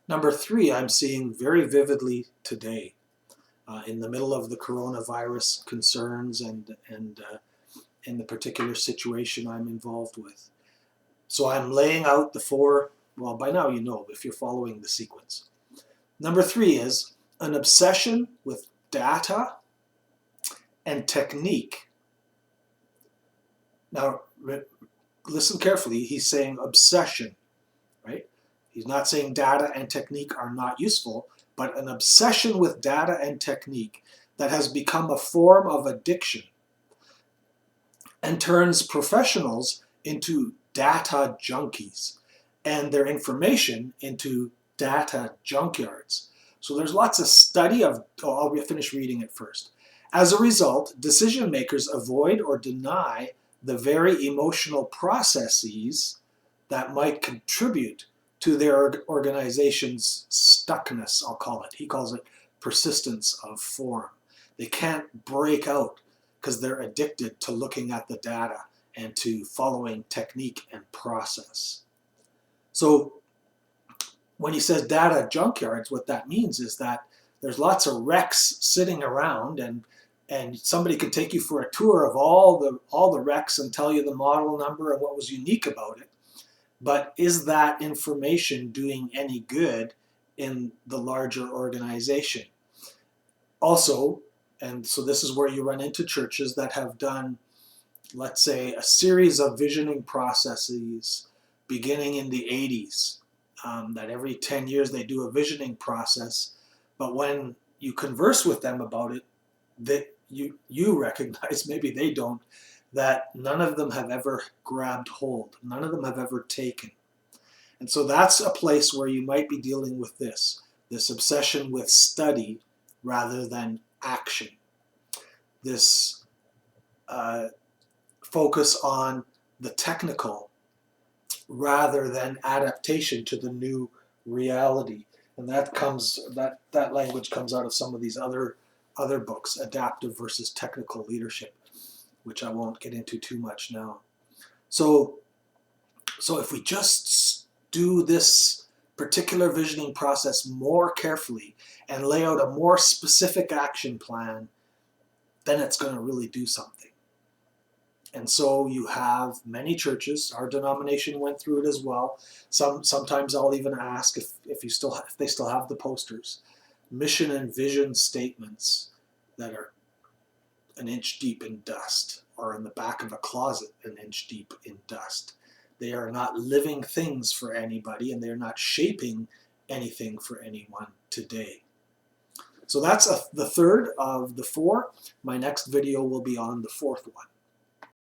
Number three, I'm seeing very vividly today, in the middle of the coronavirus concerns and in the particular situation I'm involved with. So I'm laying out the four, well, by now you know if you're following the sequence. Number three is an obsession with data and technique. Now, listen carefully. He's saying obsession, right? He's not saying data and technique are not useful, but an obsession with data and technique that has become a form of addiction and turns professionals into data junkies and their information into data junkyards. So there's lots of study of, I'll finish reading it first. As a result, decision makers avoid or deny the very emotional processes that might contribute to their organization's stuckness, I'll call it. He calls it persistence of form. They can't break out because they're addicted to looking at the data and to following technique and process. So when he says data junkyards, what that means is that there's lots of wrecks sitting around, and somebody could take you for a tour of all the wrecks and tell you the model number and what was unique about it. But is that information doing any good in the larger organization? Also, and so this is where you run into churches that have done, let's say, a series of visioning processes beginning in the 80s, that every 10 years they do a visioning process. But when you converse with them about it, that you recognize, maybe they don't, that none of them have ever grabbed hold. None of them have ever taken. And so that's a place where you might be dealing with this obsession with study rather than action. This focus on the technical rather than adaptation to the new reality. And that language comes out of some of these other books, Adaptive versus Technical Leadership, which I won't get into too much now. So if we just do this particular visioning process more carefully and lay out a more specific action plan, then it's going to really do something. And so you have many churches, our denomination went through it as well. Sometimes I'll even ask if they still have the posters, mission and vision statements that are an inch deep in dust, or in the back of a closet an inch deep in dust. They are not living things for anybody, and they're not shaping anything for anyone today. So that's the third of the four. My next video will be on the fourth one.